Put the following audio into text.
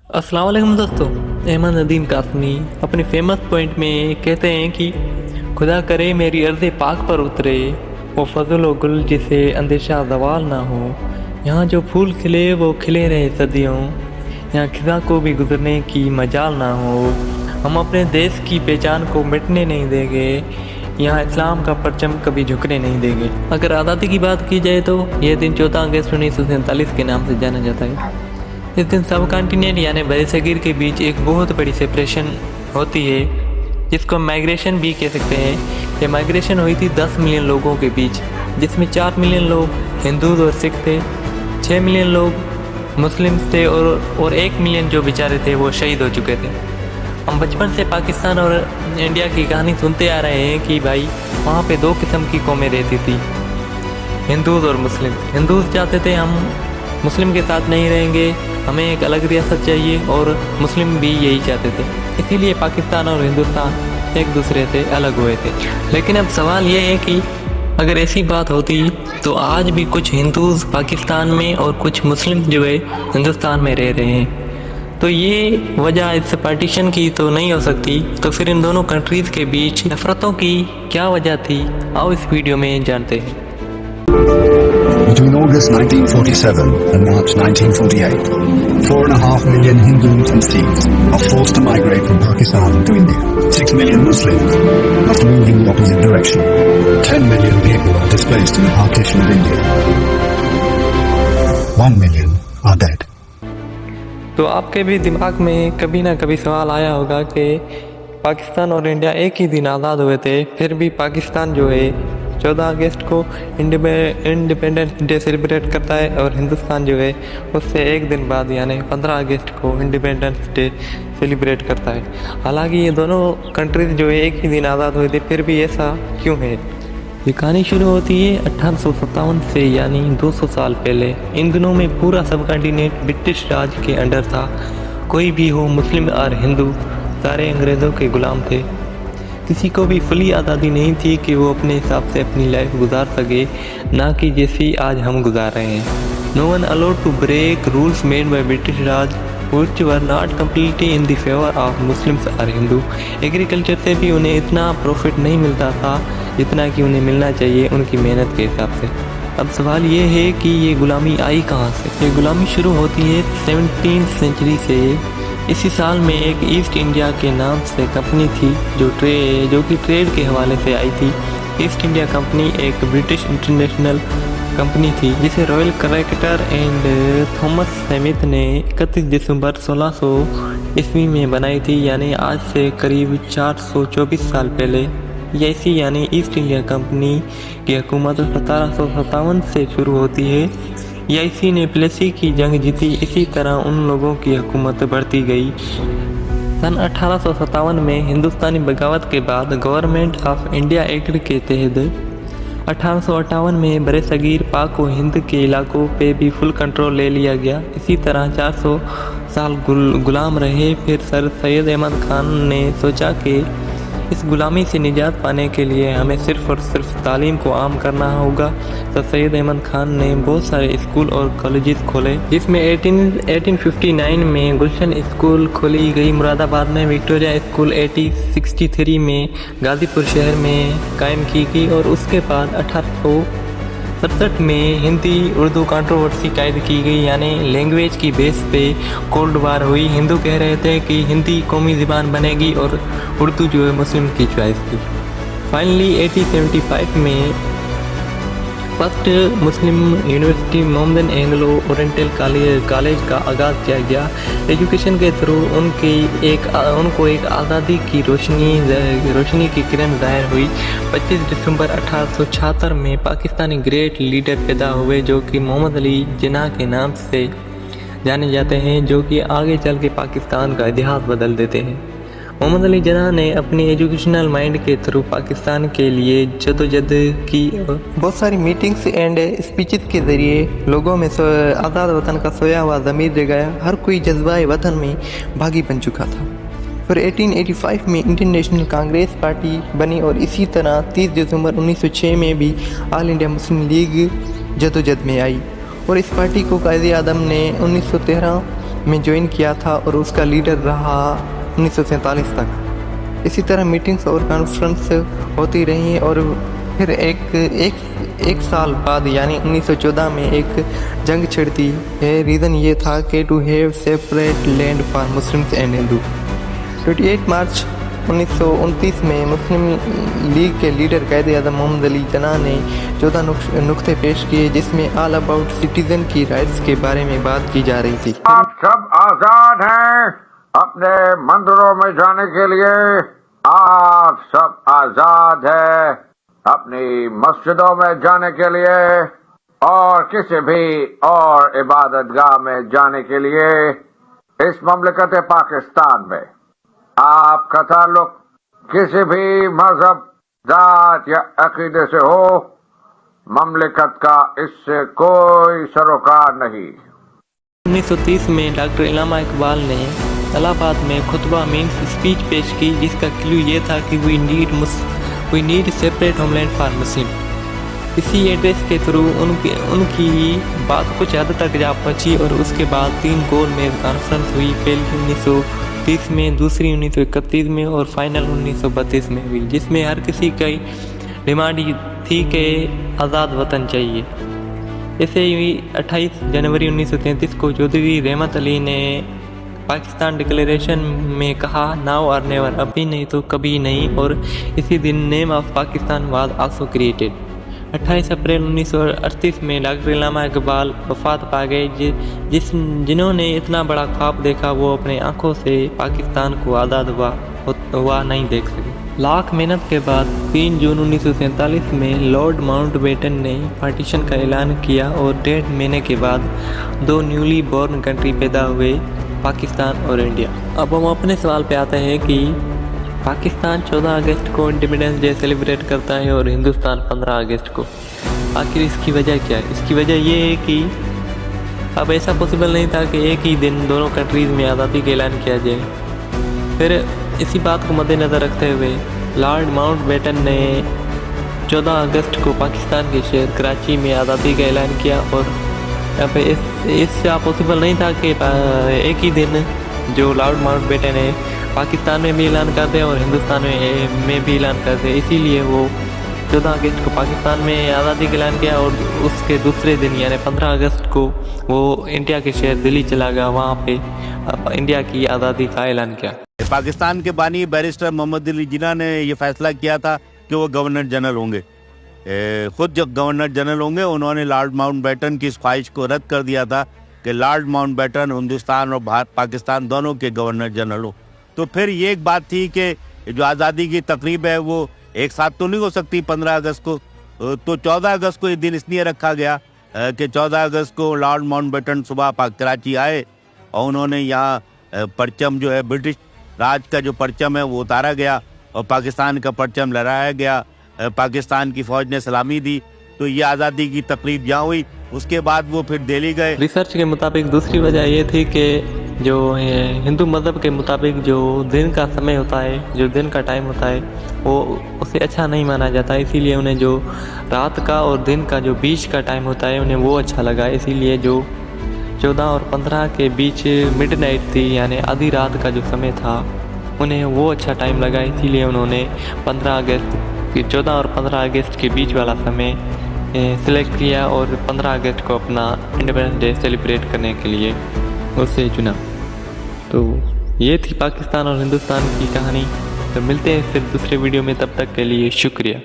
अस्सलाम वालेकुम दोस्तों। अहमद नदीम कासमी अपने फेमस पॉइंट में कहते हैं कि खुदा करे मेरी अर्ज़ पाक पर उतरे वो फजल व गुल जिसे अंदेशा ज़वाल ना हो। यहाँ जो फूल खिले वो खिले रहे सदियों, यहाँ खिज़ा को भी गुजरने की मजाल ना हो। हम अपने देश की पहचान को मिटने नहीं देंगे, यहाँ इस्लाम का परचम कभी झुकने नहीं देंगे। अगर आज़ादी की बात की जाए तो यह दिन 14 अगस्त 1947 के नाम से जाना जाता है। इस दिन सब कॉन्टिनेंट यानी बड़े सगीर के बीच एक बहुत बड़ी सेपरेशन होती है, जिसको माइग्रेशन भी कह सकते हैं। ये माइग्रेशन हुई थी 10 मिलियन लोगों के बीच, जिसमें 4 मिलियन लोग हिंदू और सिख थे, 6 मिलियन लोग मुस्लिम थे और 1 मिलियन जो बेचारे थे वो शहीद हो चुके थे। हम बचपन से पाकिस्तान और इंडिया की कहानी सुनते आ रहे हैं कि भाई वहाँ पे 2 किस्म की कौमें रहती थी, हिंदूज और मुस्लिम। हिंदूज चाहते थे हम मुस्लिम के साथ नहीं रहेंगे, हमें एक अलग रियासत चाहिए, और मुस्लिम भी यही चाहते थे। इसीलिए पाकिस्तान और हिंदुस्तान एक दूसरे से अलग हुए थे। लेकिन अब सवाल ये है कि अगर ऐसी बात होती तो आज भी कुछ हिंदूज पाकिस्तान में और कुछ मुस्लिम जो है हिंदुस्तान में रह रहे हैं, तो ये वजह इस पार्टीशन की तो नहीं हो सकती। तो फिर इन दोनों कंट्रीज़ के बीच नफरतों की क्या वजह थी, आओ इस वीडियो में जानते हैं। Between August 1947 and March 1948, 4.5 million Hindus and Sikhs are forced to migrate from Pakistan to India. 6 million Muslims have to move in the opposite direction. 10 million people are displaced in the partition of India. 1 million are dead. तो आपके भी दिमाग में कभी ना कभी सवाल आया होगा कि पाकिस्तान और इंडिया एक ही दिन आज़ाद हुए थे, फिर भी पाकिस्तान जो है 14 अगस्त को इंडिपेंडेंस डे सेलिब्रेट करता है और हिंदुस्तान जो है उससे एक दिन बाद यानी 15 अगस्त को इंडिपेंडेंस डे सेलिब्रेट करता है। हालांकि ये दोनों कंट्रीज जो है एक ही दिन आज़ाद हुए थे, फिर भी ऐसा क्यों है? ये कहानी शुरू होती है 1857 से, यानी 200 साल पहले। इन दिनों में पूरा सब कॉन्टिनेंट ब्रिटिश राज के अंडर था। कोई भी हो, मुस्लिम और हिंदू, सारे अंग्रेज़ों के गुलाम थे। किसी को भी फुली आज़ादी नहीं थी कि वो अपने हिसाब से अपनी लाइफ गुजार सके, ना कि जैसी आज हम गुजार रहे हैं। No one allowed to break rules made by British Raj which were not completely in the favor of Muslims or Hindu। Agriculture से भी उन्हें इतना प्रॉफिट नहीं मिलता था जितना कि उन्हें मिलना चाहिए उनकी मेहनत के हिसाब से। अब सवाल ये है कि ये गुलामी आई कहाँ से? ये गुलामी शुरू होती है 17th सेंचुरी से। इसी साल में एक ईस्ट इंडिया के नाम से कंपनी थी जो कि ट्रेड के हवाले से आई थी। ईस्ट इंडिया कंपनी एक ब्रिटिश इंटरनेशनल कंपनी थी जिसे royal character and Thomas Smith ने 31 दिसंबर 1600 ईस्वी में बनाई थी, यानी आज से करीब 424 साल पहले। ऐसी यानी ईस्ट इंडिया कंपनी की हुकूमत 1757 से शुरू होती है। इसी ने प्लेसी की जंग जीती। इसी तरह उन लोगों की हुकूमत बढ़ती गई। सन 1857 में हिंदुस्तानी बगावत के बाद गवर्नमेंट ऑफ इंडिया एक्ट के तहत 1858 में बड़े सगीर पाक व हिंद के इलाकों पे भी फुल कंट्रोल ले लिया गया। इसी तरह 400 साल गुलाम रहे। फिर सर सैयद अहमद खान ने सोचा कि इस गुलामी से निजात पाने के लिए हमें सिर्फ़ और सिर्फ तालीम को आम करना होगा। सर सैयद अहमद खान ने बहुत सारे स्कूल और कॉलेजेस खोले, जिसमें 1859 में गुलशन स्कूल खोली गई मुरादाबाद में, विक्टोरिया स्कूल 1863 में गाजीपुर शहर में कायम की गई, और उसके बाद 1867 में हिंदी उर्दू कंट्रोवर्सी कायद की गई, यानी लैंग्वेज की बेस पे कोल्ड वार हुई। हिंदू कह रहे थे कि हिंदी कौमी ज़बान बनेगी और उर्दू जो है मुस्लिम की चॉइस थी। फाइनली 1875 में first Muslim university Mohammedan Anglo oriental college का आगाज़ किया गया। एजुकेशन के थ्रू उनको एक आज़ादी की रोशनी की किरण ज़ाहिर हुई। 25 दिसंबर 1876 में पाकिस्तानी ग्रेट लीडर पैदा हुए जो कि मोहम्मद अली जिन्ना के नाम से जाने जाते हैं, जो कि आगे चल के पाकिस्तान का इतिहास बदल देते हैं। मोहम्मद अली जिन्ना ने अपनी एजुकेशनल माइंड के थ्रू पाकिस्तान के लिए जदोजहद की। बहुत सारी मीटिंग्स एंड स्पीचेस के ज़रिए लोगों में आज़ाद वतन का सोया हुआ ज़मीर जगाया। हर कोई जज्बा वतन में बागी बन चुका था। फिर 1885 में इंडियन नेशनल कांग्रेस पार्टी बनी, और इसी तरह 30 दिसंबर 1906 में भी ऑल इंडिया मुस्लिम लीग जदोजहद में आई, और इस पार्टी को कायद आज़म ने 1913 में ज्वाइन किया था और उसका लीडर रहा 1947 तक। इसी तरह मीटिंग्स और कॉन्फ्रेंस होती रहीं और फिर एक साल बाद यानी 1914 में एक जंग छिड़ती है। रीज़न ये था कि to have separate land for Muslims and Hindu. 28 March 1929 में मुस्लिम लीग के लीडर कायदे आज़म मोहम्मद अली जिन्ना ने 14 नुक्ते पेश किए जिसमें ऑल अबाउट सिटीजन की राइट्स के बारे में बात की जा रही थी। आप सब आजाद हैं अपने मंदिरों में जाने के लिए, आप सब आजाद हैं अपनी मस्जिदों में जाने के लिए और किसी भी और इबादतगाह में जाने के लिए। इस ममलकत पाकिस्तान में आपका ताल्लुक किसी भी मजहब, जात या अकीदे से हो, ममलकत का इससे कोई सरोकार नहीं। 1930 में डॉक्टर इलामा इकबाल ने इलाहाबाद में खुतबा मीन्स स्पीच पेश की जिसका क्लू ये था कि we need separate homeland for Muslim. इसी एड्रेस के थ्रू उनकी बात कुछ हद तक जा पहुंची और उसके बाद 3 गोल मेज कॉन्फ्रेंस हुई। पहली 1930 में, दूसरी 1931 में और फाइनल 1932 में हुई, जिसमें हर किसी की डिमांड थी कि आज़ाद वतन चाहिए। ऐसे ही 28 जनवरी 1933 को चौधरी रहमत अली ने पाकिस्तान डिक्लेरेशन में कहा नाउ और नेवर, अभी नहीं तो कभी नहीं, और इसी दिन name of Pakistan was also created. 28 अप्रैल 1938 में डॉक्टर इलामा इकबाल वफात पा गए। जिन्होंने इतना बड़ा ख्वाब देखा वो अपने आंखों से पाकिस्तान को आज़ाद हुआ नहीं देख सके। लाख मेहनत के बाद 3 जून 1947 में लॉर्ड माउंटबेटन ने पार्टीशन का ऐलान किया और 1.5 महीने के बाद 2 न्यूली बॉर्न कंट्री पैदा हुए, पाकिस्तान और इंडिया। अब हम अपने सवाल पे आते हैं कि पाकिस्तान 14 अगस्त को इंडिपेंडेंस डे सेलिब्रेट करता है और हिंदुस्तान 15 अगस्त को। आखिर इसकी वजह क्या है? इसकी वजह ये है कि अब ऐसा पॉसिबल नहीं था कि एक ही दिन दोनों कंट्रीज़ में आज़ादी का ऐलान किया जाए। फिर इसी बात को मद्देनज़र रखते हुए लॉर्ड माउंटबेटन ने 14 अगस्त को पाकिस्तान के शहर कराची में आज़ादी का ऐलान किया और यहाँ पे इससे पॉसिबल नहीं था कि एक ही दिन जो लॉर्ड माउंटबेटन है पाकिस्तान में भी ऐलान कर दे और हिंदुस्तान में भी ऐलान कर दे। इसीलिए वो 14 अगस्त को पाकिस्तान में आज़ादी का ऐलान किया और उसके दूसरे दिन यानी 15 अगस्त को वो इंडिया के शहर दिल्ली चला गया, वहाँ पे इंडिया की आज़ादी का ऐलान किया। पाकिस्तान के बानी बैरिस्टर मोहम्मद अली जिन्ना ने ये फैसला किया था कि वो गवर्नर जनरल होंगे। खुद जब गवर्नर जनरल होंगे उन्होंने लॉर्ड माउंटबेटन की इस ख्वाहिश को रद्द कर दिया था कि लॉर्ड माउंटबेटन हिंदुस्तान और पाकिस्तान दोनों के गवर्नर जनरल हो। तो फिर ये एक बात थी कि जो आज़ादी की तकरीब है वो एक साथ तो नहीं हो सकती 15 अगस्त को, तो 14 अगस्त को ये दिन इसलिए रखा गया कि 14 अगस्त को लॉर्ड माउंटबेटन सुबह कराची आए और उन्होंने यहाँ परचम जो है ब्रिटिश राज का जो परचम है वो उतारा गया और पाकिस्तान का परचम लहराया गया। पाकिस्तान की फौज ने सलामी दी, तो ये आज़ादी की तकरीब यहाँ हुई। उसके बाद वो फिर दिल्ली गए। रिसर्च के मुताबिक दूसरी वजह ये थी कि जो हिंदू मज़हब के मुताबिक जो दिन का समय होता है, जो दिन का टाइम होता है, वो उसे अच्छा नहीं माना जाता, इसीलिए उन्हें जो रात का और दिन का जो बीच का टाइम होता है उन्हें वो अच्छा लगा। इसीलिए जो 14 और 15 के बीच मिडनाइट थी यानी आधी रात का जो समय था उन्हें वो अच्छा टाइम लगा, इसीलिए उन्होंने 14 और 15 अगस्त के बीच वाला समय सिलेक्ट किया और 15 अगस्त को अपना इंडिपेंडेंस डे सेलिब्रेट करने के लिए उसे चुना। तो ये थी पाकिस्तान और हिंदुस्तान की कहानी। तो मिलते हैं फिर दूसरे वीडियो में, तब तक के लिए शुक्रिया।